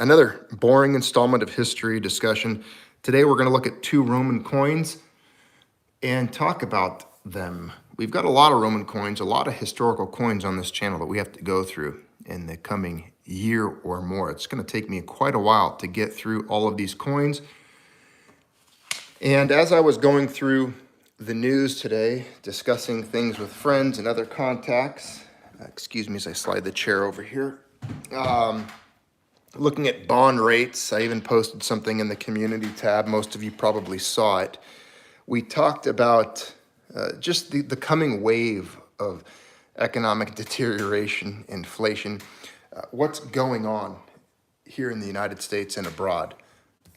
Another boring installment of history discussion. Today we're going to look at two Roman coins and talk about them. We've got a lot of Roman coins, a lot of historical coins on this channel that we have to go through in the coming year or more. It's going to take me quite a while to get through all of these coins. And as I was going through the news today, discussing things with friends and other contacts, excuse me as I slide the chair over here, looking at bond rates. I even posted something in the community tab. Most of you probably saw it. We talked about just the coming wave of economic deterioration, inflation, what's going on here in the United States and abroad.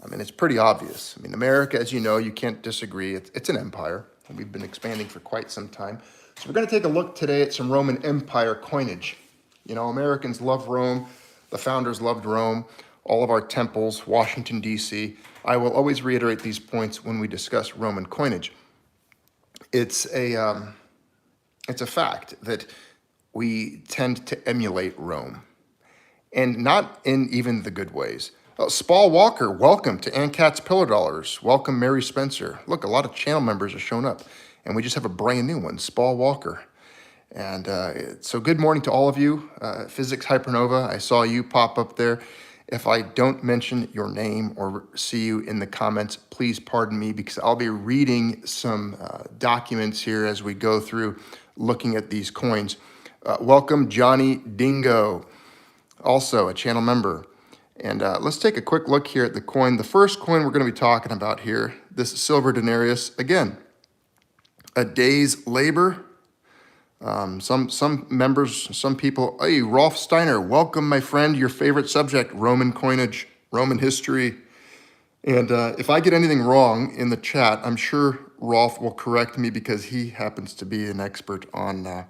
I mean, it's pretty obvious. I mean, America, as you know, you can't disagree. It's an empire, and we've been expanding for quite some time. So we're going to take a look today at some Roman Empire coinage. You know, Americans love Rome. The founders loved Rome, all of our temples, Washington, D.C. I will always reiterate these points when we discuss Roman coinage. It's a fact that we tend to emulate Rome, and not in even the good ways. Spall Walker, welcome to ANCAT's Pillar Dollars. Welcome, Mary Spencer. Look, a lot of channel members are showing up, and we just have a brand new one, Spall Walker. And so good morning to all of you. Physics Hypernova, I saw you pop up there. If I don't mention your name or see you in the comments, please pardon me, because I'll be reading some documents here as we go through looking at these coins. Welcome, Johnny Dingo, also a channel member. And let's take a quick look here at the coin. The first coin we're going to be talking about here, this silver denarius, again, a day's labor. Some members, some people, hey, Rolf Steiner, welcome, my friend, your favorite subject, Roman coinage, Roman history. And if I get anything wrong in the chat, I'm sure Rolf will correct me because he happens to be an expert on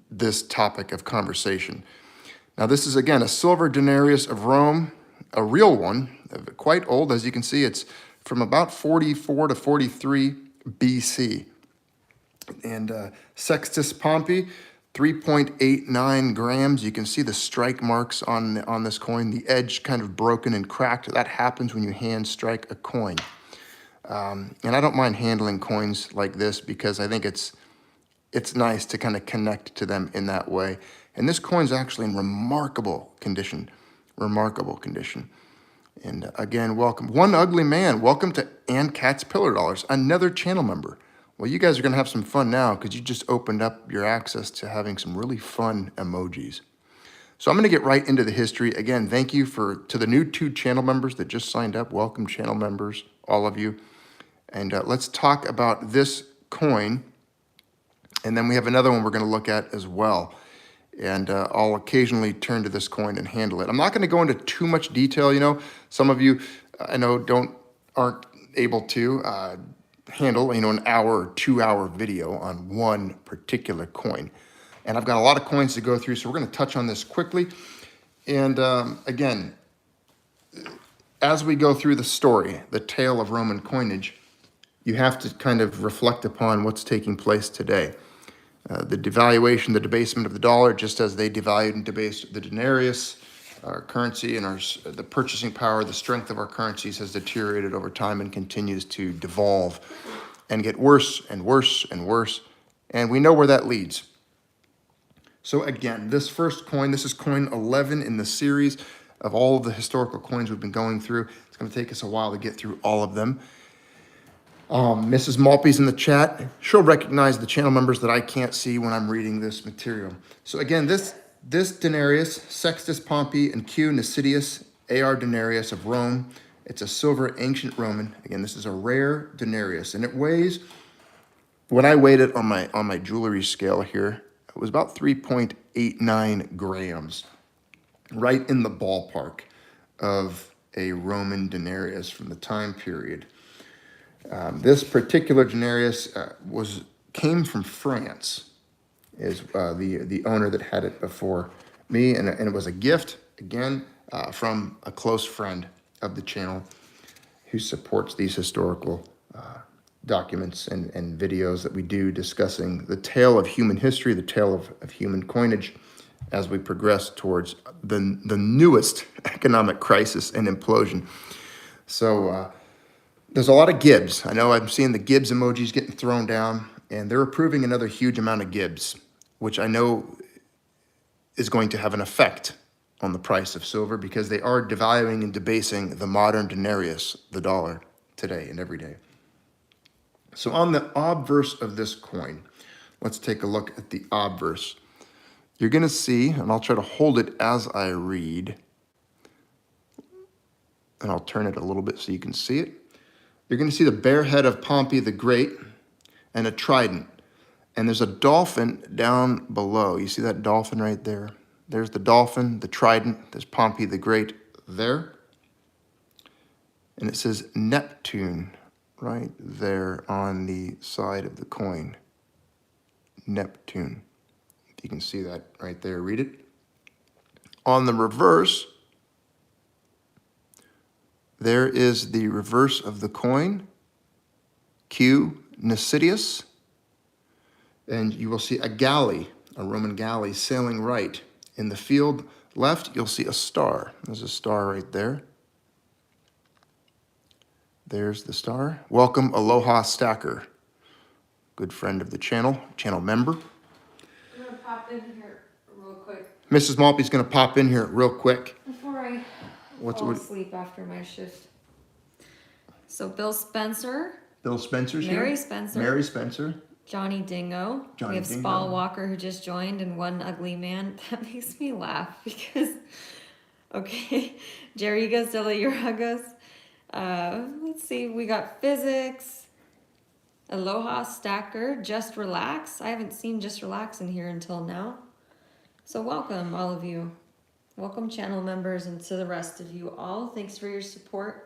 this topic of conversation. Now, this is, again, a silver denarius of Rome, a real one, quite old. As you can see, it's from about 44 to 43 BC. And Sextus Pompey, 3.89 grams. You can see the strike marks on this coin, the edge kind of broken and cracked. That happens when you hand strike a coin. And I don't mind handling coins like this because I think it's nice to kind of connect to them in that way. And this coin's actually in remarkable condition, remarkable condition. And again, welcome. One Ugly Man, welcome to ANCAT's Pillar Dollars, another channel member. Well, you guys are going to have some fun now because you just opened up your access to having some really fun emojis. So I'm going to get right into the history. Again, thank you to the new 2 channel members that just signed up. Welcome, channel members, all of you. And let's talk about this coin. And then we have another one we're going to look at as well. And I'll occasionally turn to this coin and handle it. I'm not going to go into too much detail. You know, some of you I know aren't able to handle, you know, an hour or 2-hour video on one particular coin. And I've got a lot of coins to go through, so we're going to touch on this quickly. And again, as we go through the story, the tale of Roman coinage, you have to kind of reflect upon what's taking place today. The devaluation, the debasement of the dollar, just as they devalued and debased the denarius, our currency and the purchasing power, the strength of our currencies has deteriorated over time and continues to devolve and get worse and worse and worse. And we know where that leads. So again, this first coin, this is coin 11 in the series of all of the historical coins we've been going through. It's going to take us a while to get through all of them. Mrs. Malpy's in the chat. She'll recognize the channel members that I can't see when I'm reading this material. So again, this denarius, Sextus Pompey and Q Nicidius, AR denarius of Rome. It's a silver ancient Roman. Again, this is a rare denarius, and it weighs, when I weighed it on my jewelry scale here, it was about 3.89 grams, right in the ballpark of a Roman denarius from the time period. This particular denarius came from France, is the owner that had it before me, and it was a gift, again, from a close friend of the channel who supports these historical documents and videos that we do discussing the tale of human history, the tale of human coinage, as we progress towards the newest economic crisis and implosion. So there's a lot of gibs. I know I'm seeing the gibs emojis getting thrown down, and they're approving another huge amount of gibs, which I know is going to have an effect on the price of silver because they are devaluing and debasing the modern denarius, the dollar, today and every day. So on the obverse of this coin, let's take a look at the obverse. You're going to see, and I'll try to hold it as I read, and I'll turn it a little bit so you can see it. You're going to see the bare head of Pompey the Great and a trident. And there's a dolphin down below. You see that dolphin right there? There's the dolphin, the trident. There's Pompey the Great there. And it says Neptune right there on the side of the coin. Neptune. You can see that right there. Read it. On the reverse, there is the reverse of the coin, Q Nicidius, and you will see a galley, a Roman galley, sailing right. In the field left, you'll see a star. There's a star right there. There's the star. Welcome, Aloha Stacker. Good friend of the channel member. I'm going to pop in here real quick. Mrs. Maltby's going to pop in here real quick. Before I fall asleep after my shift. So Bill Spencer. Bill Spencer's here. Mary Spencer. Mary Spencer. Johnny Dingo. We have Spall Walker who just joined and One Ugly Man. That makes me laugh because, okay, Jerry Uragas. Let's see, we got Physics. Aloha Stacker. Just Relax. I haven't seen Just Relax in here until now. So welcome, all of you. Welcome, channel members, and to the rest of you all. Thanks for your support.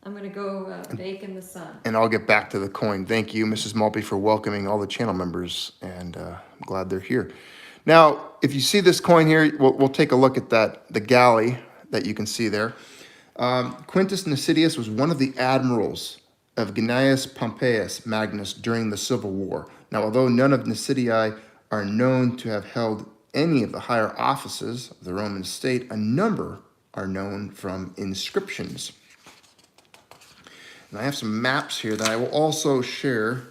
I'm going to go bake in the sun. And I'll get back to the coin. Thank you, Mrs. Maltby, for welcoming all the channel members, and I'm glad they're here. Now, if you see this coin here, we'll take a look at that, the galley that you can see there. Quintus Nicidius was one of the admirals of Gnaeus Pompeius Magnus during the Civil War. Now, although none of Nicidii are known to have held any of the higher offices of the Roman state, a number are known from inscriptions. And I have some maps here that I will also share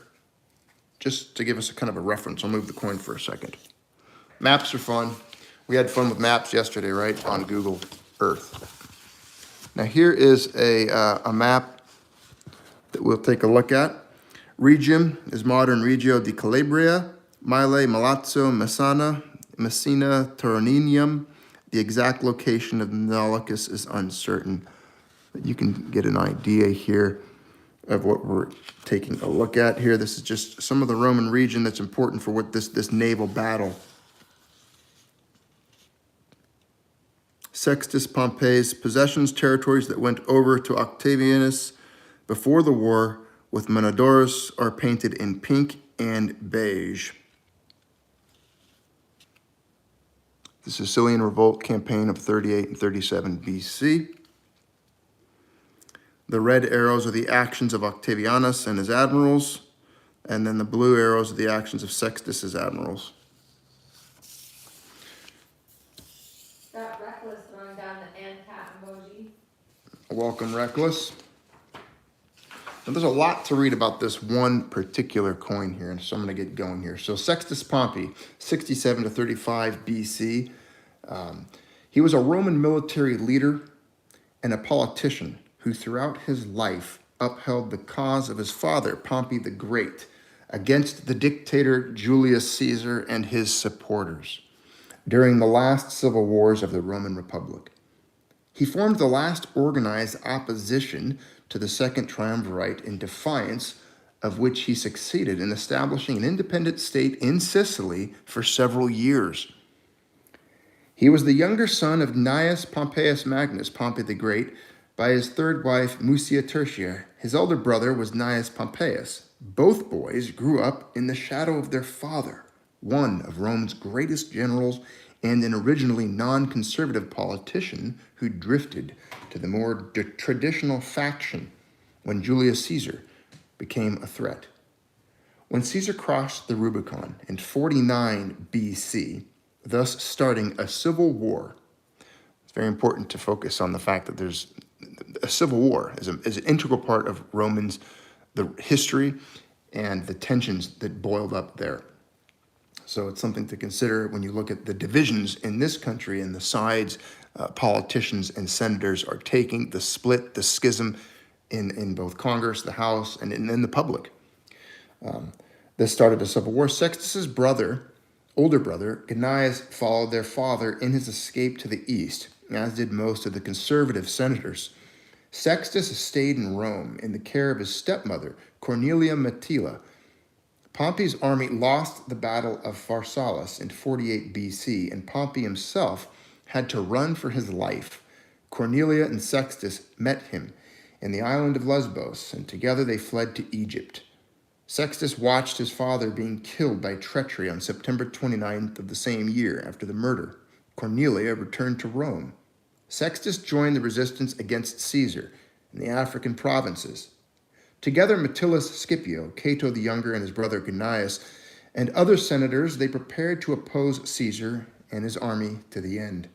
just to give us a kind of a reference. I'll move the coin for a second. Maps are fun. We had fun with maps yesterday, right, on Google Earth. Now here is a map that we'll take a look at. Regium is modern Regio di Calabria, Mile, Malazzo, Messina, Tauronium. The exact location of Naulochus is uncertain. But you can get an idea here of what we're taking a look at here. This is just some of the Roman region that's important for what this naval battle. Sextus Pompey's possessions, territories that went over to Octavianus before the war with Menodorus are painted in pink and beige. The Sicilian Revolt campaign of 38 and 37 BC. The red arrows are the actions of Octavianus and his admirals, and then the blue arrows are the actions of Sextus's admirals. Got Reckless throwing down the and cat emoji. Welcome, Reckless. Now, there's a lot to read about this one particular coin here, and so I'm going to get going here. So Sextus Pompey, 67 to 35 BC. He was a Roman military leader and a politician who throughout his life upheld the cause of his father, Pompey the Great, against the dictator Julius Caesar and his supporters during the last civil wars of the Roman Republic. He formed the last organized opposition to the Second Triumvirate, in defiance of which he succeeded in establishing an independent state in Sicily for several years. He was the younger son of Gnaeus Pompeius Magnus, Pompey the Great, by his third wife, Mucia Tertia. His elder brother was Gnaeus Pompeius. Both boys grew up in the shadow of their father, one of Rome's greatest generals and an originally non-conservative politician who drifted to the more traditional faction when Julius Caesar became a threat. When Caesar crossed the Rubicon in 49 BC, thus starting a civil war. It's very important to focus on the fact that there's a civil war is an integral part of the history and the tensions that boiled up there. So it's something to consider when you look at the divisions in this country and the sides politicians and senators are taking, the split, the schism in both Congress, the House, and in the public. This started a civil war. Sextus's older brother, Gnaeus, followed their father in his escape to the east, as did most of the conservative senators. Sextus stayed in Rome in the care of his stepmother, Cornelia Metilla. Pompey's army lost the Battle of Pharsalus in 48 BC, and Pompey himself had to run for his life. Cornelia and Sextus met him in the island of Lesbos, and together they fled to Egypt. Sextus watched his father being killed by treachery on September 29th of the same year after the murder. Cornelia returned to Rome. Sextus joined the resistance against Caesar in the African provinces. Together, Metellus Scipio, Cato the Younger, and his brother Gnaeus, and other senators, they prepared to oppose Caesar and his army to the end.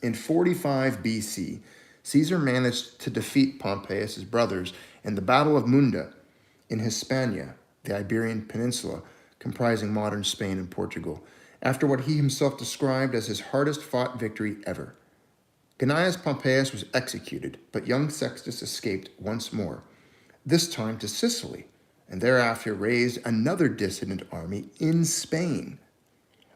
In 45 BC, Caesar managed to defeat Pompeius, his brothers, in the Battle of Munda in Hispania, the Iberian Peninsula, comprising modern Spain and Portugal, after what he himself described as his hardest-fought victory ever. Gnaeus Pompeius was executed, but young Sextus escaped once more, this time to Sicily, and thereafter raised another dissident army in Spain.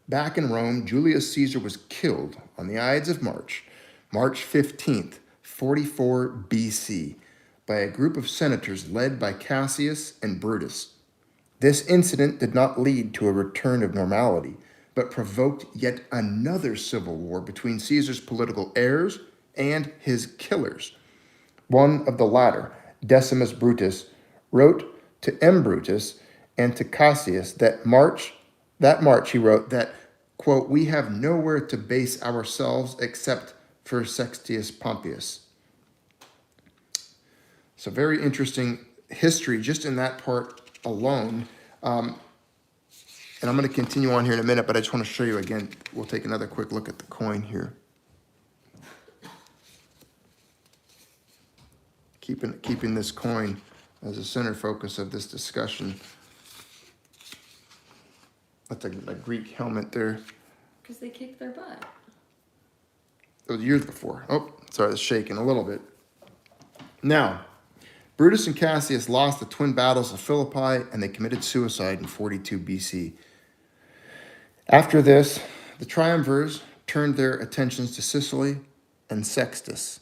Back in Rome, Julius Caesar was killed on the Ides of March 15th, 44 BC, by a group of senators led by Cassius and Brutus. This incident did not lead to a return of normality, but provoked yet another civil war between Caesar's political heirs and his killers. One of the latter, Decimus Brutus, wrote to M. Brutus and to Cassius that March he wrote that, quote, "We have nowhere to base ourselves except for Sextus Pompeius." So very interesting history just in that part alone. And I'm going to continue on here in a minute, but I just want to show you again. We'll take another quick look at the coin here. Keeping this coin as a center focus of this discussion. That's a Greek helmet there. Because they kicked their butt. It was years before. Oh, sorry, it's shaking a little bit. Now, Brutus and Cassius lost the twin battles of Philippi, and they committed suicide in 42 BC. After this, the triumvirs turned their attentions to Sicily and Sextus.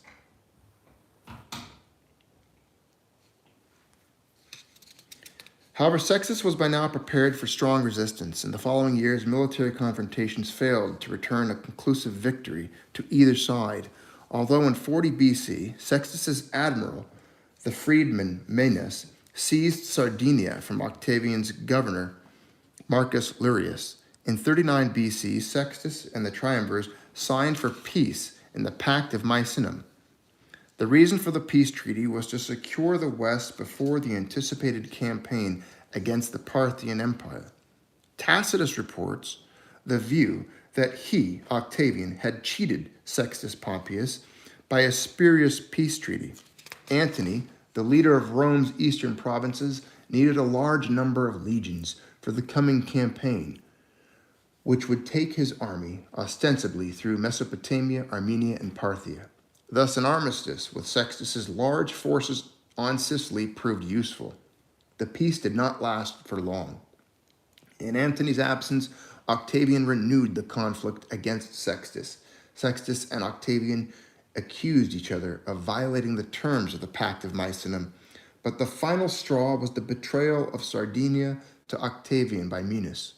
However, Sextus was by now prepared for strong resistance. In the following years, military confrontations failed to return a conclusive victory to either side, although in 40 BC, Sextus's admiral, the freedman Menas, seized Sardinia from Octavian's governor, Marcus Lurius. In 39 BC, Sextus and the triumvirs signed for peace in the Pact of Misenum. The reason for the peace treaty was to secure the West before the anticipated campaign against the Parthian Empire. Tacitus reports the view that he, Octavian, had cheated Sextus Pompeius by a spurious peace treaty. Antony, the leader of Rome's eastern provinces, needed a large number of legions for the coming campaign, which would take his army ostensibly through Mesopotamia, Armenia, and Parthia. Thus, an armistice with Sextus's large forces on Sicily proved useful. The peace did not last for long. In Antony's absence, Octavian renewed the conflict against Sextus. Sextus and Octavian accused each other of violating the terms of the Pact of Misenum, but the final straw was the betrayal of Sardinia to Octavian by Menas.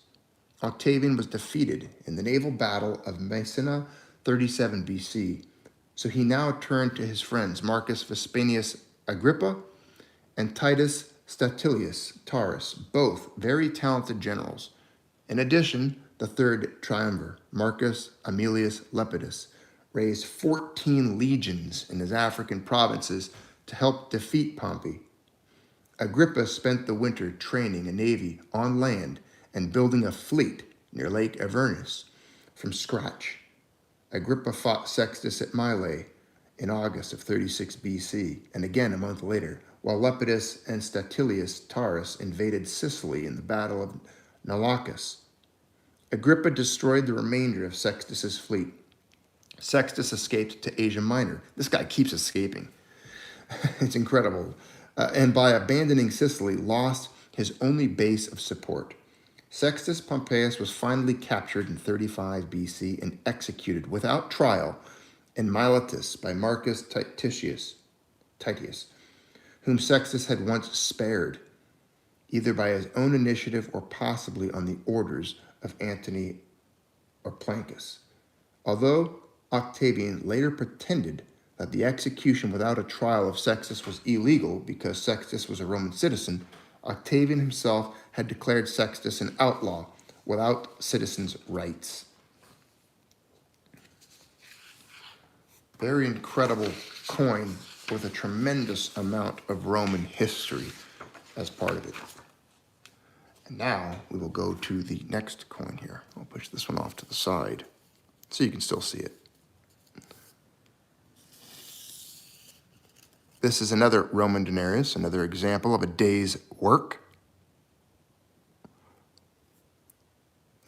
Octavian was defeated in the naval battle of Messina, 37 BC. So he now turned to his friends Marcus Vespasianus Agrippa and Titus Statilius Taurus, both very talented generals. In addition, the third triumvir, Marcus Aemilius Lepidus, raised 14 legions in his African provinces to help defeat Pompey. Agrippa spent the winter training a navy on land and building a fleet near Lake Avernus. from scratch. Agrippa fought Sextus at Mylae in August of 36 BC, and again a month later, while Lepidus and Statilius Taurus invaded Sicily in the Battle of Naulacus. Agrippa destroyed the remainder of Sextus's fleet. Sextus escaped to Asia Minor. This guy keeps escaping. It's incredible. And by abandoning Sicily, lost his only base of support. Sextus Pompeius was finally captured in 35 BC and executed without trial in Miletus by Marcus Titius, whom Sextus had once spared, either by his own initiative or possibly on the orders of Antony or Plancus. Although Octavian later pretended that the execution without a trial of Sextus was illegal because Sextus was a Roman citizen, Octavian himself had declared Sextus an outlaw without citizens' rights. Very incredible coin with a tremendous amount of Roman history as part of it. And now we will go to the next coin here. I'll push this one off to the side so you can still see it. This is another Roman denarius, another example of a day's work.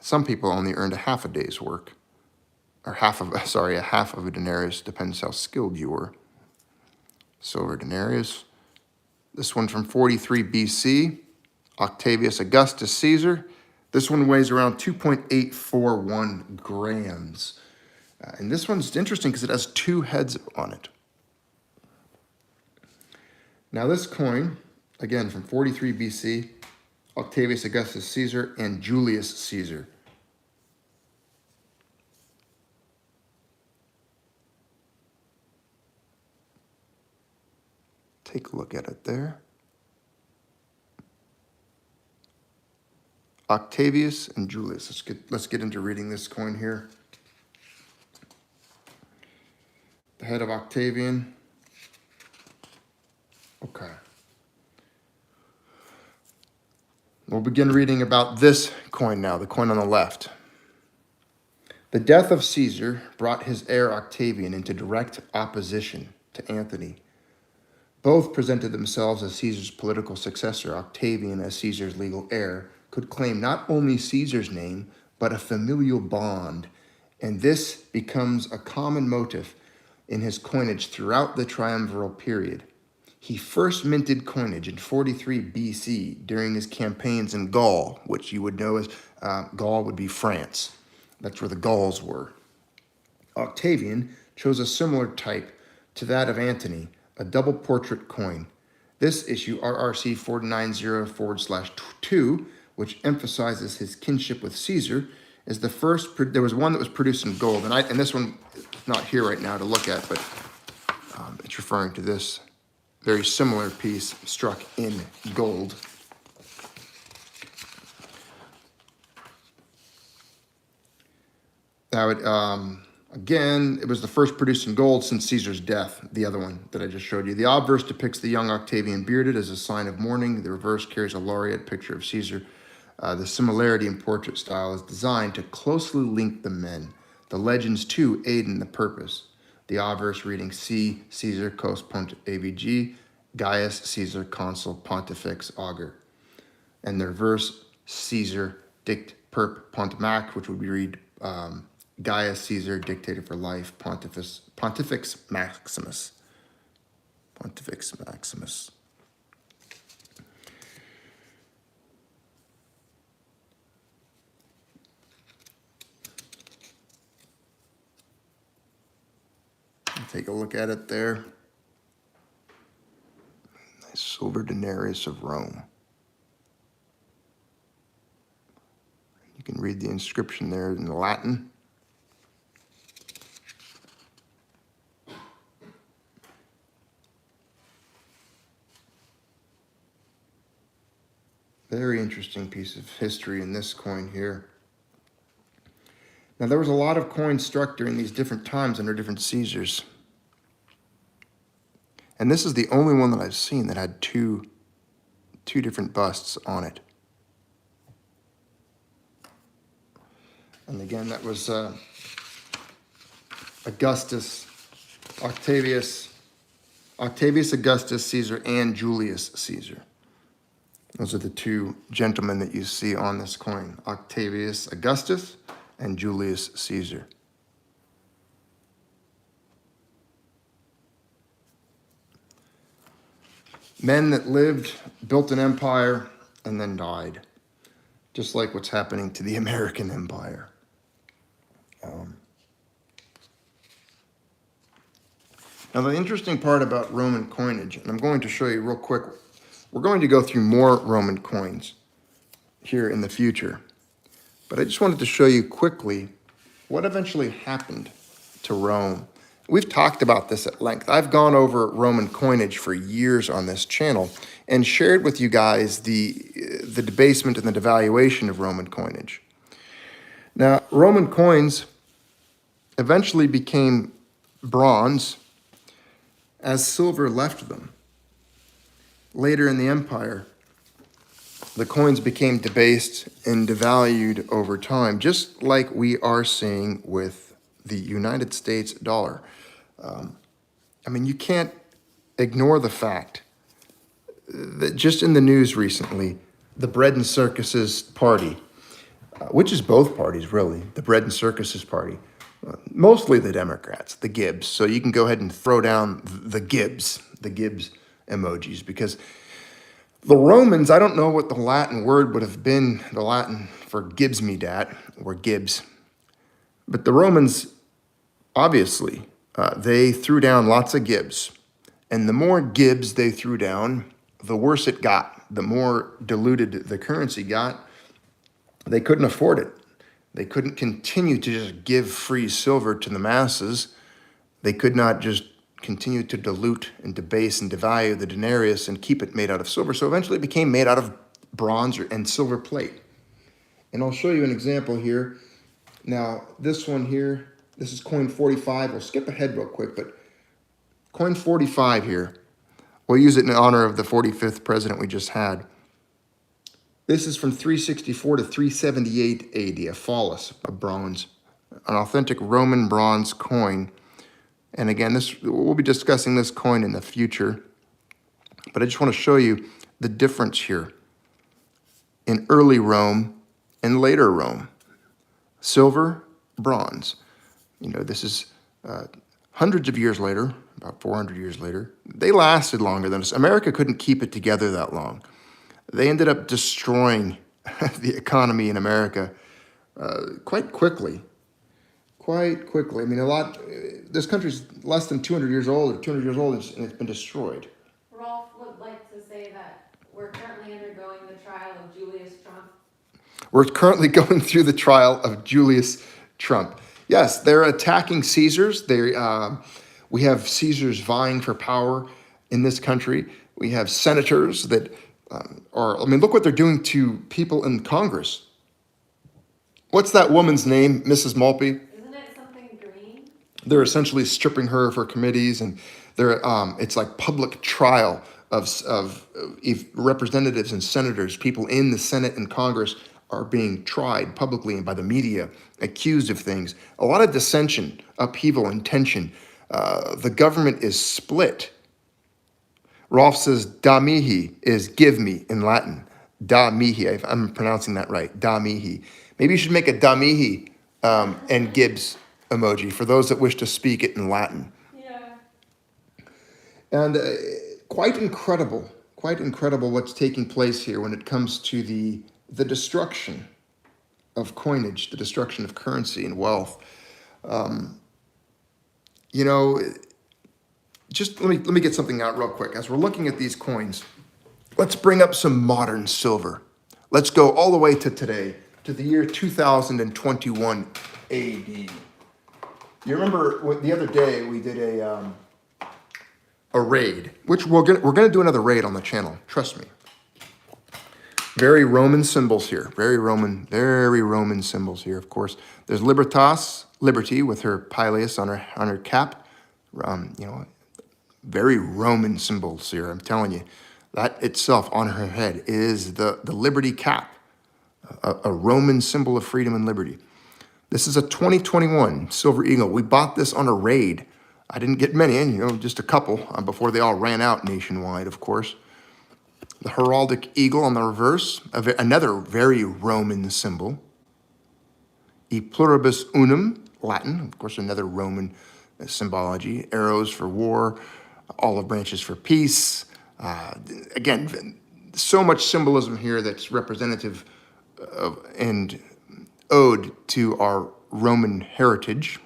Some people only earned a half a day's work, or a half of a denarius, depends how skilled you were. Silver denarius. This one from 43 BC, Octavius Augustus Caesar. This one weighs around 2.841 grams. And this one's interesting because it has two heads on it. Now this coin, again from 43 BC, Octavius Augustus Caesar and Julius Caesar. Take a look at it there. Octavius and Julius. Let's get into reading this coin here. The head of Octavian. Okay. We'll begin reading about this coin now, the coin on the left. The death of Caesar brought his heir Octavian into direct opposition to Antony. Both presented themselves as Caesar's political successor. Octavian, as Caesar's legal heir, could claim not only Caesar's name, but a familial bond, and this becomes a common motif in his coinage throughout the triumviral period. He first minted coinage in 43 BC during his campaigns in Gaul, which you would know as Gaul would be France. That's where the Gauls were. Octavian chose a similar type to that of Antony, a double portrait coin. This issue, RRC 490/2, which emphasizes his kinship with Caesar, is the first. There was one that was produced in gold, and this one is not here right now to look at, but it's referring to this very similar piece struck in gold. Now, again, it was the first produced in gold since Caesar's death, the other one that I just showed you. The obverse depicts the young Octavian bearded as a sign of mourning. The reverse carries a laureate picture of Caesar. The similarity in portrait style is designed to closely link the men. The legends, too, aid in the purpose. The obverse reading C. Caesar Cos Pont AVG, Gaius Caesar Consul Pontifex Augur. And the reverse Caesar Dict Perp Pont Mac, which would be read Gaius Caesar Dictator for Life Pontifex Maximus. Pontifex Maximus. Take a look at it there. Nice silver denarius of Rome. You can read the inscription there in Latin. Very interesting piece of history in this coin here. Now, there was a lot of coins struck during these different times under different Caesars. And this is the only one that I've seen that had two different busts on it. And again, that was Augustus, Octavius, Augustus, Caesar, and Julius Caesar. Those are the two gentlemen that you see on this coin, Octavius Augustus and Julius Caesar. Men that lived, built an empire, and then died, just like what's happening to the American Empire. Now, the interesting part about Roman coinage, and I'm going to show you real quick, we're going to go through more Roman coins here in the future, but I just wanted to show you quickly what eventually happened to Rome. We've talked about this at length. I've gone over Roman coinage for years on this channel and shared with you guys the debasement and the devaluation of Roman coinage. Now, Roman coins eventually became bronze as silver left them. Later in the empire, the coins became debased and devalued over time, just like we are seeing with the United States dollar. I mean, you can't ignore the fact that just in the news recently, the Bread and Circuses party, which is both parties really, the Bread and Circuses party, mostly the Democrats, the Gibbs. So you can go ahead and throw down the Gibbs emojis, because the Romans, I don't know what the Latin word would have been, the Latin for Gibbs me dat, or Gibbs, but the Romans, obviously, they threw down lots of Gibbs. And the more Gibbs they threw down, the worse it got. The more diluted the currency got, they couldn't afford it. They couldn't continue to just give free silver to the masses. They could not just continue to dilute and debase and devalue the denarius and keep it made out of silver. So eventually it became made out of bronze and silver plate. And I'll show you an example here. Now, this one here, this is coin 45. We'll skip ahead real quick, but coin 45 here, we'll use it in honor of the 45th president we just had. This is from 364 to 378 AD, a phallus, a bronze, an authentic Roman bronze coin. And again, we'll be discussing this coin in the future, but I just want to show you the difference here in early Rome and later Rome. Silver, bronze. You know, this is hundreds of years later, about 400 years later. They lasted longer than us. America couldn't keep it together that long. They ended up destroying the economy in America quite quickly. Quite quickly. I mean, this country's less than 200 years old, or 200 years old, and it's been destroyed. Rolf would like to say that we're currently undergoing the trial of Julius Trump. We're currently going through the trial of Julius Trump. Yes, they're attacking Caesars. We have Caesars vying for power in this country. We have senators that look what they're doing to people in Congress. What's that woman's name, Mrs. Maltby? Isn't it something green? They're essentially stripping her of her committees, and it's like public trial of representatives and senators. People in the Senate and Congress are being tried publicly and by the media, accused of things. A lot of dissension, upheaval, and tension. The government is split. Rolf says da mihi is give me in Latin. Da mihi, if I'm pronouncing that right, da mihi. Maybe you should make a da mihi and Gibbs emoji for those that wish to speak it in Latin. Yeah. And quite incredible what's taking place here when it comes to the destruction of coinage, the destruction of currency and wealth. Just let me get something out real quick. As we're looking at these coins, let's bring up some modern silver. Let's go all the way to today, to the year 2021 AD. You remember the other day we did a raid, which we're gonna do another raid on the channel. Trust me. Very Roman symbols here. Very Roman symbols here. Of course, there's Libertas, liberty, with her pileus on her cap. Very Roman symbols here. I'm telling you, that itself on her head is the liberty cap, a Roman symbol of freedom and liberty. This is a 2021 Silver Eagle. We bought this on a raid. I didn't get many, just a couple before they all ran out nationwide, of course. The heraldic eagle on the reverse, another very Roman symbol. E pluribus unum, Latin, of course, another Roman symbology. Arrows for war, olive branches for peace. Again, so much symbolism here that's representative of and ode to our Roman heritage,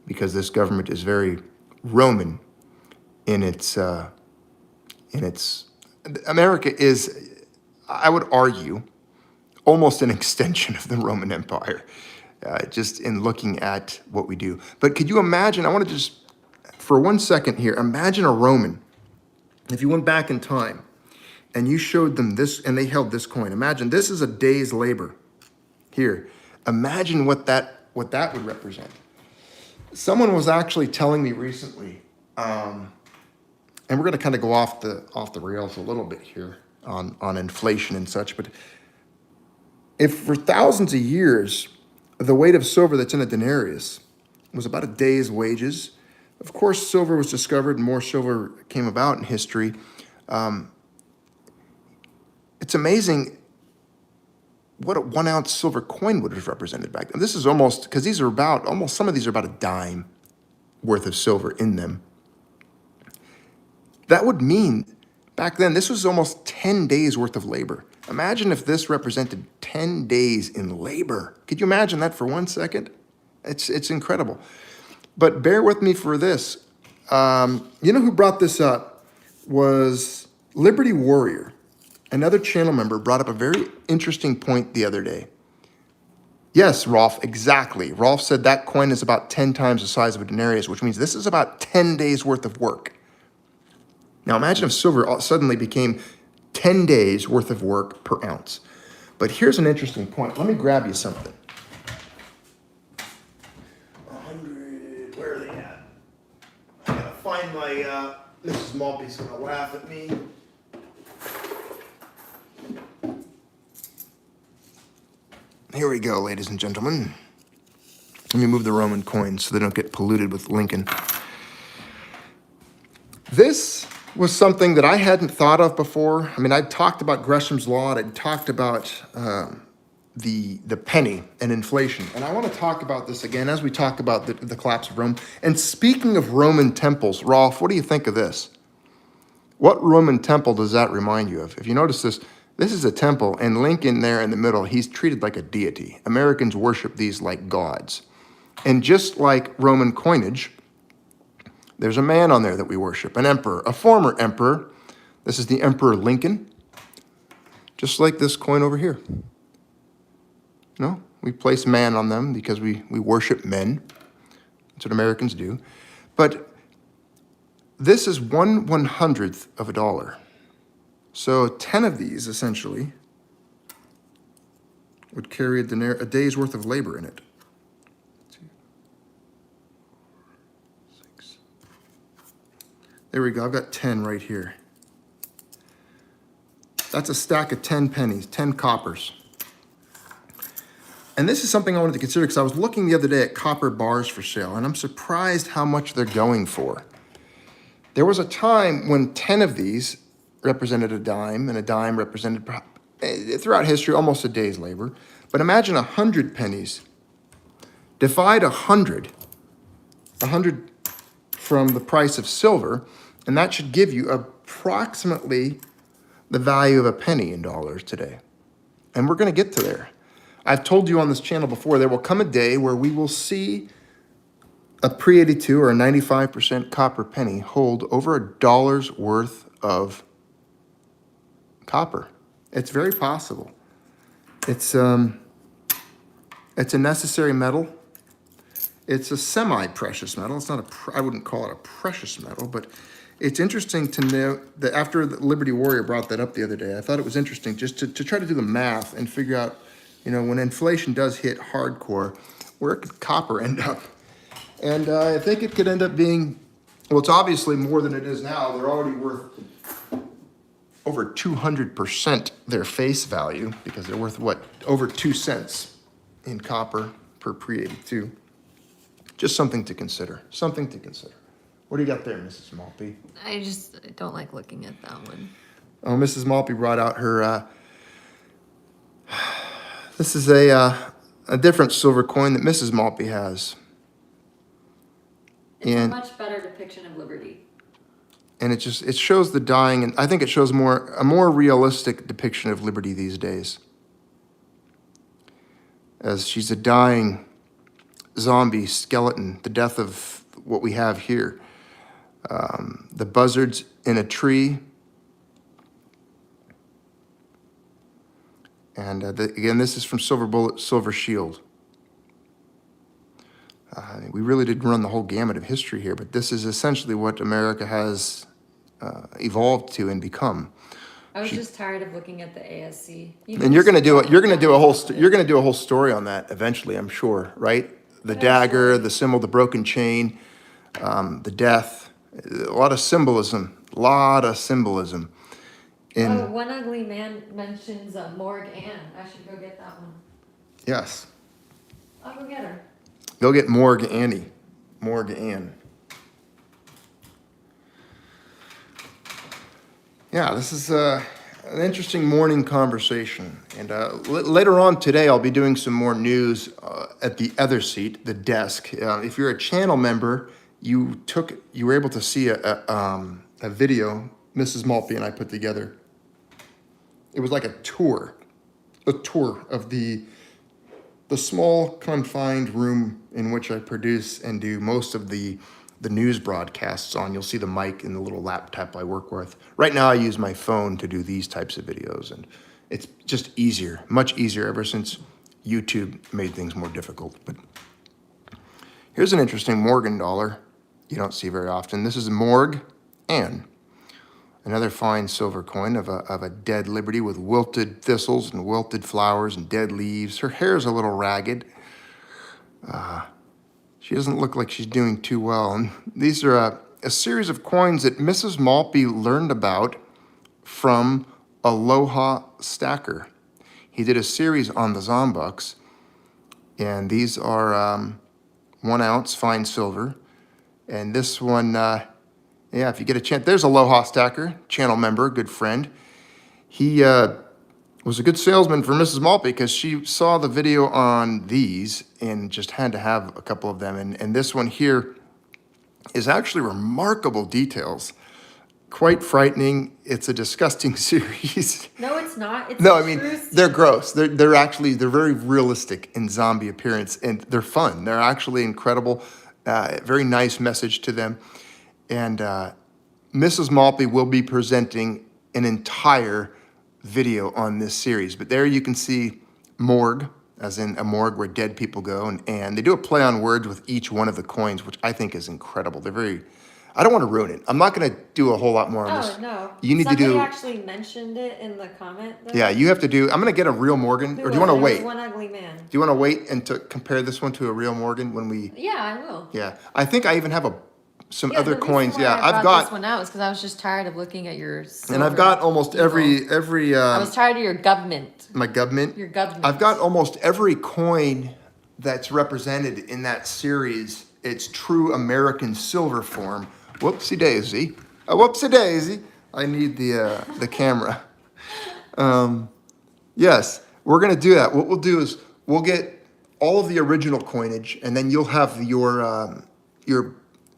because this government is very Roman in its America is, I would argue, almost an extension of the Roman Empire, just in looking at what we do. But could you imagine, I want to just, for 1 second here, imagine a Roman, if you went back in time and you showed them this and they held this coin. Imagine this is a day's labor here. Imagine what that would represent. Someone was actually telling me recently, and we're going to kind of go off the rails a little bit here on inflation and such, but if for thousands of years, the weight of silver that's in a denarius was about a day's wages, of course, silver was discovered and more silver came about in history. It's amazing what a 1 ounce silver coin would have represented back then. This is almost, because these are some of these are about a dime worth of silver in them. That would mean back then, this was almost 10 days worth of labor. Imagine if this represented 10 days in labor. Could you imagine that for 1 second? It's incredible. But bear with me for this. Who brought this up was Liberty Warrior. Another channel member brought up a very interesting point the other day. Yes, Rolf, exactly. Rolf said that coin is about 10 times the size of a denarius, which means this is about 10 days worth of work. Now imagine if silver suddenly became 10 days worth of work per ounce. But here's an interesting point. Let me grab you something. 100, where are they at? I gotta find my, Mrs. Maltby's gonna laugh at me. Here we go, ladies and gentlemen. Let me move the Roman coins so they don't get polluted with Lincoln. This was something that I hadn't thought of before. I mean, I'd talked about Gresham's Law, and I'd talked about the penny and inflation. And I want to talk about this again as we talk about the collapse of Rome. And speaking of Roman temples, Rolf, what do you think of this? What Roman temple does that remind you of? If you notice this, this is a temple, and Lincoln there in the middle, he's treated like a deity. Americans worship these like gods. And just like Roman coinage, there's a man on there that we worship, an emperor, a former emperor. This is the Emperor Lincoln, just like this coin over here. We place man on them because we worship men. That's what Americans do. But this is 1/100th of a dollar. So 10 of these, essentially, would carry a day's worth of labor in it. 2, 6. There we go. I've got 10 right here. That's a stack of 10 pennies, 10 coppers. And this is something I wanted to consider because I was looking the other day at copper bars for sale, and I'm surprised how much they're going for. There was a time when 10 of these represented a dime, and a dime represented, throughout history, almost a day's labor. But imagine 100 pennies. Divide 100 from the price of silver, and that should give you approximately the value of a penny in dollars today. And we're going to get to there. I've told you on this channel before, there will come a day where we will see a pre-82 or a 95% copper penny hold over $1 worth of copper. It's very possible. It's a necessary metal. It's a semi-precious metal. It's not I wouldn't call it a precious metal, but it's interesting to note that after the Liberty Warrior brought that up the other day, I thought it was interesting just to try to do the math and figure out, when inflation does hit hardcore, where could copper end up? And I think it could end up being, well, it's obviously more than it is now. They're already worth over 200% their face value because they're worth, over 2 cents in copper per pre-82. Just something to consider. Something to consider. What do you got there, Mrs. Maltby? I just don't like looking at that one. Oh, Mrs. Maltby brought out her. This is a different silver coin that Mrs. Maltby has. It's a much better depiction of liberty. And it shows the dying, and I think it shows a more realistic depiction of liberty these days. As she's a dying zombie skeleton, the death of what we have here. The buzzards in a tree. And again, this is from Silver Bullet, Silver Shield. We really did run the whole gamut of history here, but this is essentially what America has evolved to and become. I was just tired of looking at the ASC. And you're going to do it. You're going to do a whole story on that eventually, I'm sure, right? The dagger, the symbol, the broken chain, the death, a lot of symbolism. One ugly man mentions Morgue Ann. I should go get that one. Yes. I'll go get her. Go get Morgue Annie. Morgue Ann. Yeah, this is an interesting morning conversation. And later on today, I'll be doing some more news at the other seat, the desk. If you're a channel member, you were able to see a video Mrs. Maltby and I put together. It was like a tour of the small confined room in which I produce and do most of the news broadcasts on. You'll see the mic and the little laptop I work with. Right now I use my phone to do these types of videos, and it's just easier, much easier ever since YouTube made things more difficult. But here's an interesting Morgan dollar you don't see very often. This is Morgue Ann. Another fine silver coin of a dead liberty with wilted thistles and wilted flowers and dead leaves. Her hair is a little ragged. She doesn't look like she's doing too well. And these are a series of coins that Mrs. Maltby learned about from Aloha Stacker. He did a series on the Zombucks, and these are 1 ounce fine silver. And this one, yeah, if you get a chance, there's Aloha Stacker, channel member, good friend. He was a good salesman for Mrs. Maltby because she saw the video on these and just had to have a couple of them. And this one here is actually remarkable details. Quite frightening. It's a disgusting series. No, it's not. It's no, I mean, they're gross. They're very realistic in zombie appearance, and they're fun. They're actually incredible. Very nice message to them. And Mrs. Maltby will be presenting an entire video on this series. But there you can see morgue, as in a morgue where dead people go. And they do a play on words with each one of the coins, which I think is incredible. They're very... I don't want to ruin it. I'm not going to do a whole lot more on this. Oh, no. You need to do... Somebody actually mentioned it in the comment, though. Yeah, you have to do... I'm going to get a real Morgan. Or do you want to wait? One ugly man. Do you want to wait and to compare this one to a real Morgan when we... Yeah, I will. Yeah. I think I even have some Yeah, other the coins. reason Yeah, why I I've brought got... this one out is because I was just tired of looking at your silver. And I've got almost every... I was tired of your government. My government? Your government. I've got almost every coin that's represented in that series. Its true American silver form. Whoopsie daisy. Whoopsie daisy. I need the camera. Yes, we're going to do that. What we'll do is we'll get all of the original coinage, and then you'll have your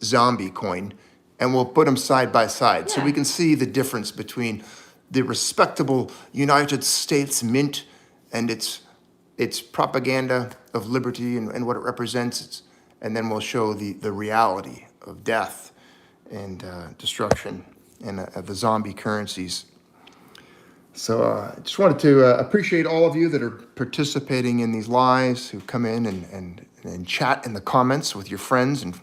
zombie coin, and we'll put them side by side so we can see the difference between the respectable United States Mint and its propaganda of liberty and what it represents. And then we'll show the reality of death and destruction and the zombie currencies. So I just wanted to appreciate all of you that are participating in these lives, who come in and chat in the comments with your friends and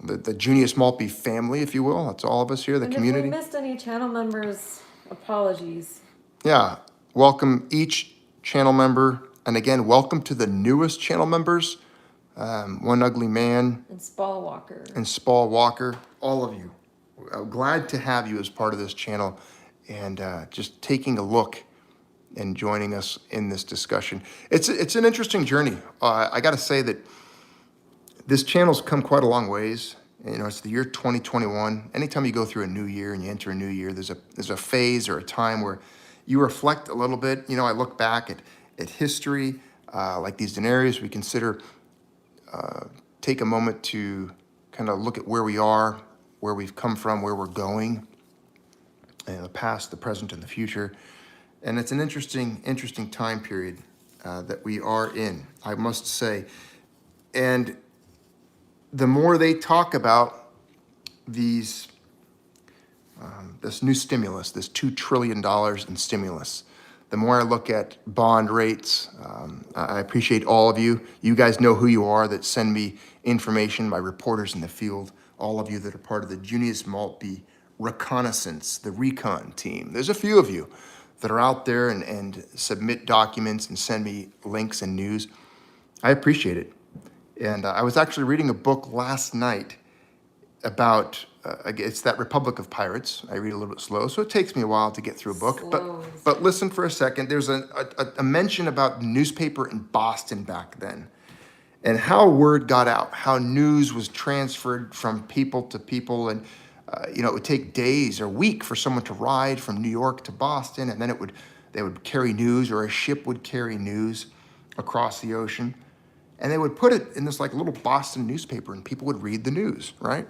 the Junius Maltby family, if you will. That's all of us here, the community. If we missed any channel members, apologies. Yeah, welcome each channel member. And again, welcome to the newest channel members. One Ugly Man. And Spall Walker. All of you. Glad to have you as part of this channel and just taking a look and joining us in this discussion. It's an interesting journey. I got to say that this channel's come quite a long ways. You know, it's the year 2021. Anytime you go through a new year and you enter a new year, there's a phase or a time where you reflect a little bit. You know, I look back at history, like these denarius. We consider take a moment to kind of look at where we are, where we've come from, where we're going, and the past, the present, and the future. And it's an interesting time period that we are in, I must say. And the more they talk about this new stimulus, this $2 trillion in stimulus, the more I look at bond rates. I appreciate all of you. You guys know who you are that send me information, my reporters in the field, all of you that are part of the Junius Maltby reconnaissance, the recon team. There's a few of you that are out there and submit documents and send me links and news. I appreciate it. And I was actually reading a book last night about, it's that Republic of Pirates. I read a little bit slow, so it takes me a while to get through a book. But listen for a second. There's a mention about newspaper in Boston back then and how word got out, how news was transferred from people to people. And, you know, it would take days or weeks for someone to ride from New York to Boston, and then they would carry news, or a ship would carry news across the ocean. And they would put it in this like little Boston newspaper, and people would read the news, right?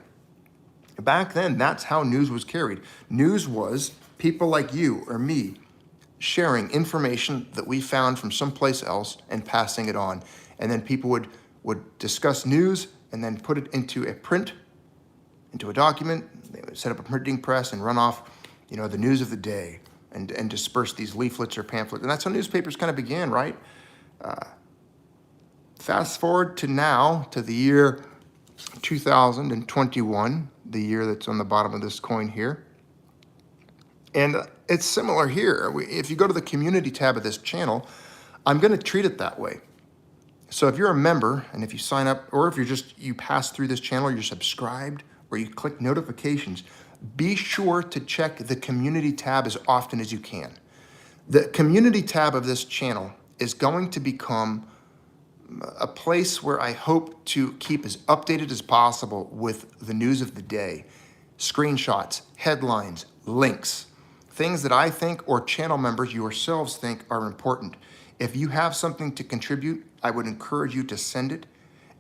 Back then, that's how news was carried. News was people like you or me sharing information that we found from someplace else and passing it on. And then people would discuss news and then put it into a print, into a document. They would set up a printing press and run off, you know, the news of the day and disperse these leaflets or pamphlets. And that's how newspapers kind of began, right? Fast forward to now, to the year 2021, the year that's on the bottom of this coin here. And it's similar here. If you go to the community tab of this channel, I'm going to treat it that way. So if you're a member, and if you sign up, or if you pass through this channel, you're subscribed, or you click notifications, be sure to check the community tab as often as you can. The community tab of this channel is going to become a place where I hope to keep as updated as possible with the news of the day, screenshots, headlines, links, things that I think or channel members yourselves think are important. If you have something to contribute, I would encourage you to send it,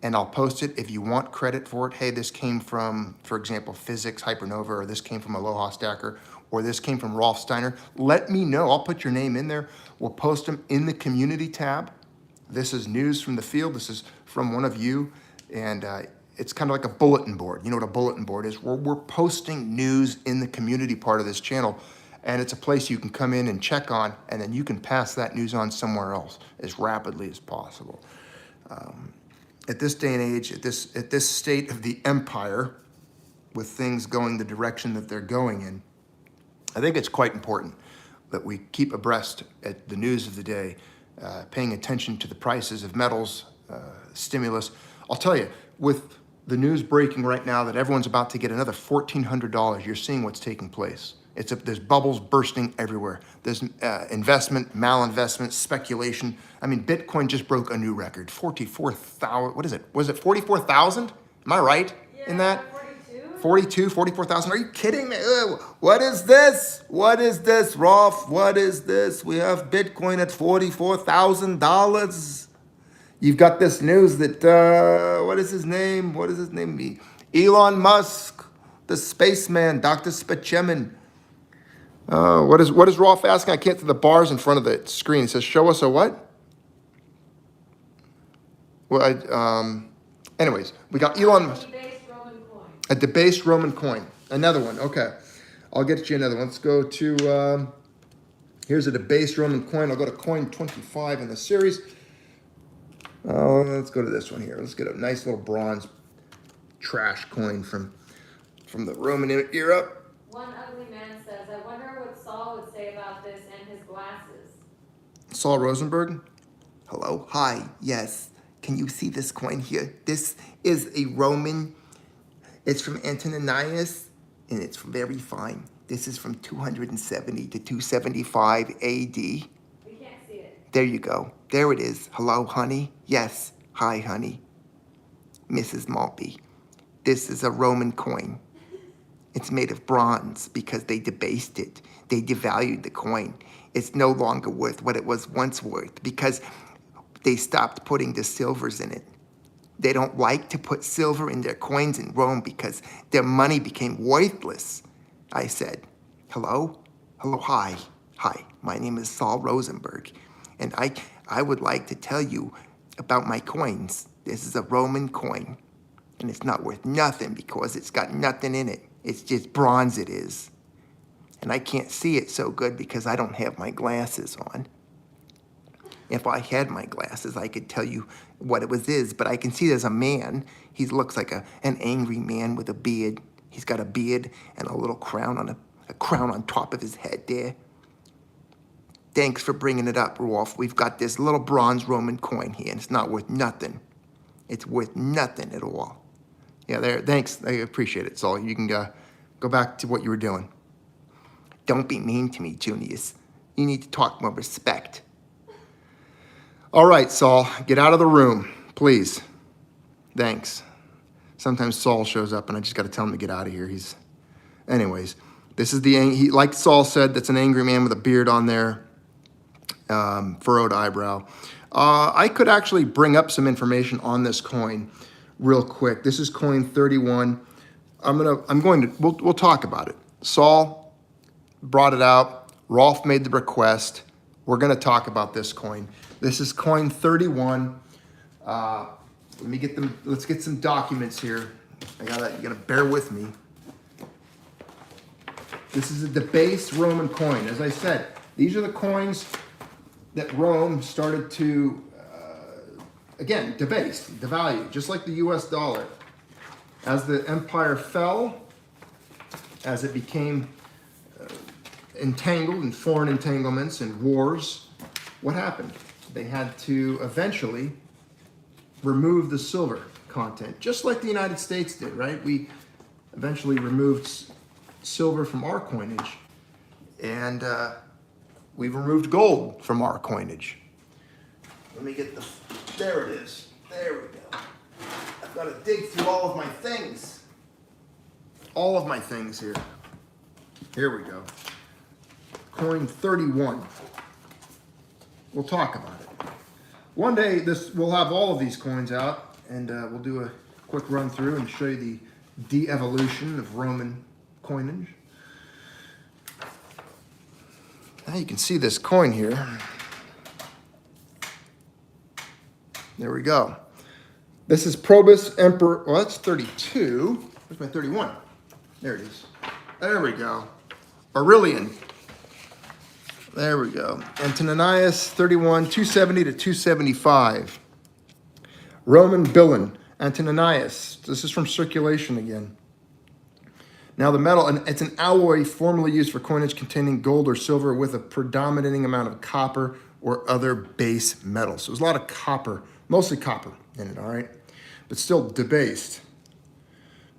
and I'll post it. If you want credit for it, hey, this came from, for example, Physics Hypernova, or this came from Aloha Stacker, or this came from Rolf Steiner, let me know. I'll put your name in there. We'll post them in the community tab. This is news from the field. This is from one of you, and it's kind of like a bulletin board. You know what a bulletin board is? We're posting news in the community part of this channel, and it's a place you can come in and check on, and then you can pass that news on somewhere else as rapidly as possible. At this day and age, at this state of the empire, with things going the direction that they're going in, I think it's quite important that we keep abreast at the news of the day, paying attention to the prices of metals, stimulus. I'll tell you, with the news breaking right now that everyone's about to get another $1,400, you're seeing what's taking place. There's bubbles bursting everywhere. There's investment, malinvestment, speculation. I mean, Bitcoin just broke a new record, 44,000. What is it? Was it 44,000? Am I right in that? 44,000. Are you kidding me? What is this? What is this, Rolf? What is this? We have Bitcoin at $44,000. You've got this news that, what is his name? What does his name be? Elon Musk, the spaceman, Dr. Spaceman. What is Rolf asking? I can't see the bars in front of the screen. It says, show us a what? Well, anyways, we got Elon Musk. A debased Roman coin. Another one. Okay. I'll get you another one. Let's go to, here's a debased Roman coin. I'll go to coin 25 in the series. Let's go to this one here. Let's get a nice little bronze trash coin from the Roman era. One ugly man says, I wonder what Saul would say about this and his glasses. Saul Rosenberg? Hello? Hi. Yes. Can you see this coin here? This is a Roman. It's from Antoninus, and it's very fine. This is from 270 to 275 AD. We can't There you go. There it is. Hello, honey? Yes. Hi, honey. Mrs. Maltby. This is a Roman coin. It's made of bronze because they debased it. They devalued the coin. It's no longer worth what it was once worth because they stopped putting the silvers in it. They don't like to put silver in their coins in Rome because their money became worthless. I said, hello? Hello, hi. Hi, my name is Saul Rosenberg, and I would like to tell you about my coins. This is a Roman coin, and it's not worth nothing because it's got nothing in it. It's just bronze it is. And I can't see it so good because I don't have my glasses on. If I had my glasses, I could tell you what it is, but I can see there's a man. He looks like an angry man with a beard. He's got a beard and a little crown on a crown on top of his head there. Thanks for bringing it up, Rolf. We've got this little bronze Roman coin here, and it's not worth nothing. It's worth nothing at all. Yeah, there. Thanks. I appreciate it, Saul. You can go back to what you were doing. Don't be mean to me, Junius. You need to talk more respect. All right, Saul, get out of the room, please. Thanks. Sometimes Saul shows up, and I just got to tell him to get out of here. Anyways, this is like Saul said, that's an angry man with a beard on there, furrowed eyebrow. I could actually bring up some information on this coin real quick. This is coin 31. We'll talk about it. Saul brought it out. Rolf made the request. We're going to talk about this coin. This is coin 31. Let's get some documents here. You gotta bear with me. This is a debased Roman coin. As I said, these are the coins that Rome started to, again, debase, devalue, just like the US dollar. As the empire fell, as it became entangled in foreign entanglements and wars, what happened? They had to eventually remove the silver content, just like the United States did, right? We eventually removed silver from our coinage, and we've removed gold from our coinage. Let me get there it is. There we go. I've got to dig through all of my things. All of my things here. Here we go. Coin 31. We'll talk about it. One day, we'll have all of these coins out, and we'll do a quick run through and show you the de-evolution of Roman coinage. Now you can see this coin here. There we go. This is Probus Emperor. Well, that's 32. Where's my 31? There it is. There we go. Aurelian. There we go. Antoninus 31, 270 to 275. Roman billon. Antoninus. This is from circulation again. Now the metal, and it's an alloy formerly used for coinage containing gold or silver with a predominating amount of copper or other base metals. So there's a lot of copper, mostly copper in it, all right? But still debased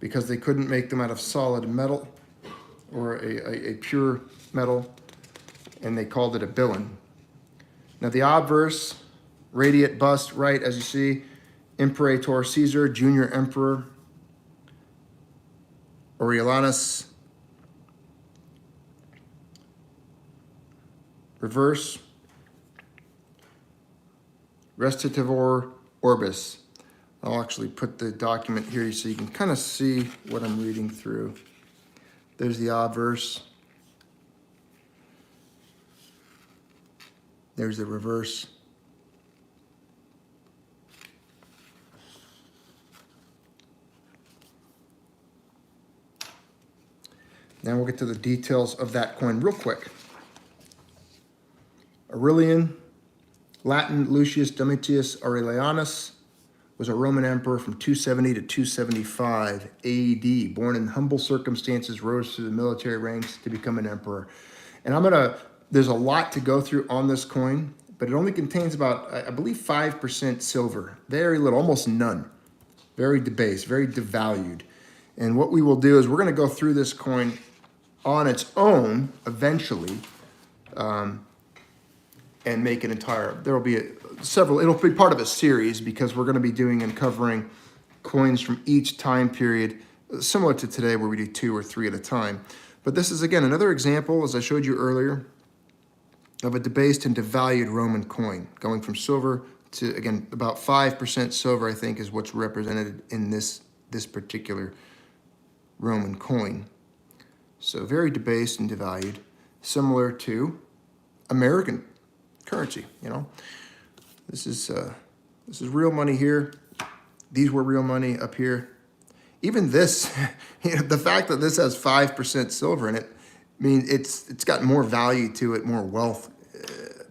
because they couldn't make them out of solid metal or a pure metal, and they called it a billon. Now the obverse, radiate bust, right, as you see, Imperator Caesar, Junior Emperor, Aurelianus. Reverse, Restitivor Orbis. I'll actually put the document here so you can kind of see what I'm reading through. There's the obverse. There's the reverse. Now we'll get to the details of that coin real quick. Aurelian, Latin Lucius Domitius Aurelianus, was a Roman emperor from 270 to 275 AD. Born in humble circumstances, rose through the military ranks to become an emperor. And there's a lot to go through on this coin, but it only contains about, I believe, 5% silver. Very little, almost none. Very debased, very devalued. And what we will do is we're going to go through this coin on its own eventually, and and make an entire, there will be several, it'll be part of a series because we're going to be doing and covering coins from each time period, similar to today where we do 2 or 3 at a time. But this is, again, another example, as I showed you earlier, of a debased and devalued Roman coin, going from silver to, again, about 5% silver, I think, is what's represented in this particular Roman coin. So very debased and devalued, similar to American currency, you know. This is real money here. These were real money up here. Even this, you know, the fact that this has 5% silver in it, I mean, it's got more value to it, more wealth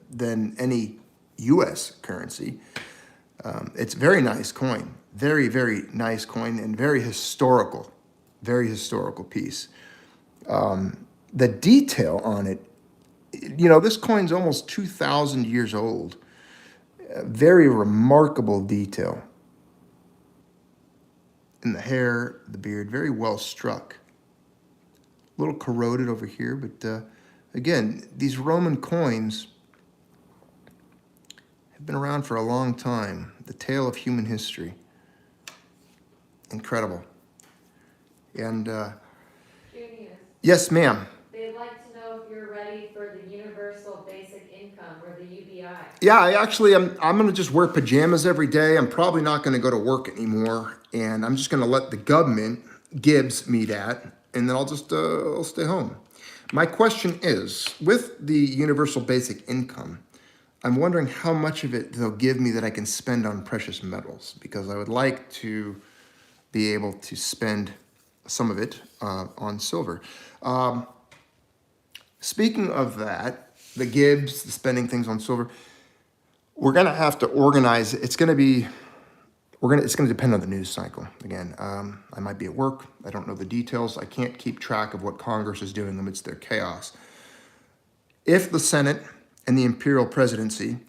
than any U.S. currency. It's a very nice coin, very, very nice coin, and very historical piece. The detail on it, you know, this coin's almost 2,000 years old. Very remarkable detail. In the hair, the beard, very well struck. A little corroded over here, but again, these Roman coins have been around for a long time. The tale of human history. Incredible. And Junius, yes, ma'am. they'd like to know if you're ready for the universal basic income, or the UBI. Yeah, I'm gonna just wear pajamas every day. I'm probably not gonna go to work anymore, and I'm just gonna let the government, Gibbs, me that, and then I'll just I'll stay home. My question is, with the universal basic income, I'm wondering how much of it they'll give me that I can spend on precious metals, because I would like to be able to spend some of it on silver. Speaking of that, the Gibbs, the spending things on silver, we're gonna have to organize. It's gonna depend on the news cycle. Again, I might be at work. I don't know the details. I can't keep track of what Congress is doing amidst their chaos. If the Senate and the imperial presidency,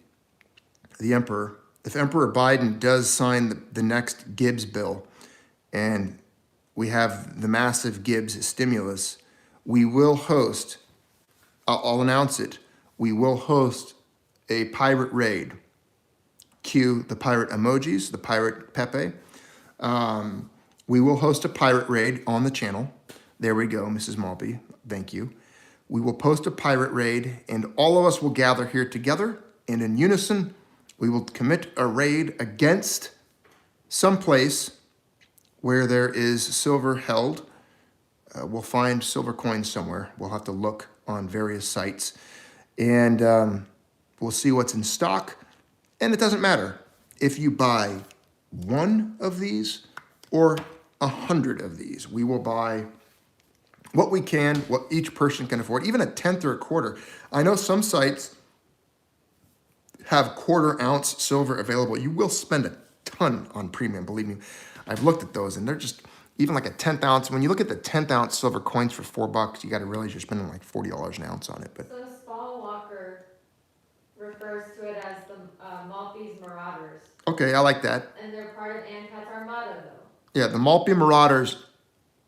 the emperor, if Emperor Biden does sign the next Gibbs bill, and we have the massive Gibbs stimulus, we will host, I'll announce it, we will host a pirate raid. Cue the pirate emojis, the pirate Pepe. We will host a pirate raid on the channel. There we go, Mrs. Maltby, thank you. We will post a pirate raid, and all of us will gather here together, and in unison, we will commit a raid against some place where there is silver held. We'll find silver coins somewhere. We'll have to look on various sites, and we'll see what's in stock. And it doesn't matter if you buy 1 of these or 100 of these. We will buy what we can, what each person can afford, even a tenth or a quarter. I know some sites have quarter-ounce silver available. You will spend a ton on premium, believe me. I've looked at those, and they're just, even like a 10th ounce. When you look at the 10th ounce silver coins for $4, you got to realize you're spending like $40 an ounce on it. But So Spall Walker refers to it as the Maltby's Marauders, okay, I like that. and they're part of Ancat's Armada, though. Yeah, the Maltby Marauders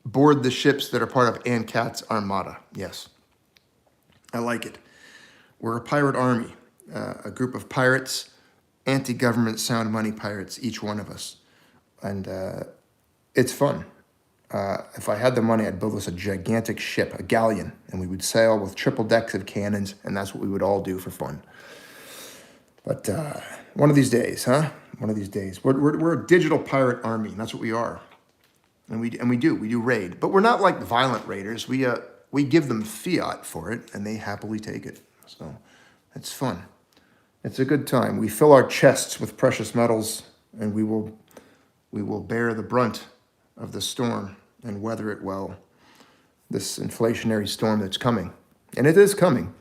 board the ships that are part of Ancat's Armada. Yes, I like it. We're a pirate army, a group of pirates, anti-government sound money pirates, each one of us. And it's fun. If I had the money, I'd build us a gigantic ship, a galleon, and we would sail with triple decks of cannons, and that's what we would all do for fun. But one of these days, huh? One of these days. We're a digital pirate army, and that's what we are. And we do raid. But we're not like violent raiders. We give them fiat for it, and they happily take it. So it's fun. It's a good time. We fill our chests with precious metals, and we will bear the brunt of the storm and weather it well. This inflationary storm that's coming. And it is coming.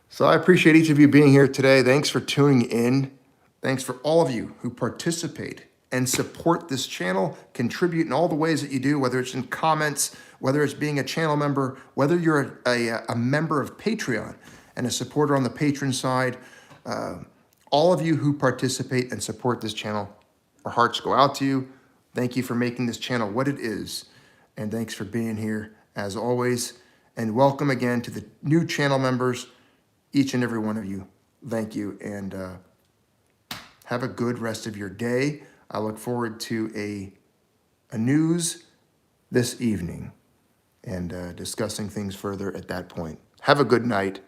So I appreciate each of you being here today. Thanks for tuning in. Thanks for all of you who participate and support this channel, contribute in all the ways that you do, whether it's in comments, whether it's being a channel member, whether you're a member of Patreon and a supporter on the patron side. All of you who participate and support this channel, our hearts go out to you. Thank you for making this channel what it is. And thanks for being here as always. And welcome again to the new channel members, each and every one of you. Thank you, and have a good rest of your day. I look forward to a news this evening and discussing things further at that point. Have a good night.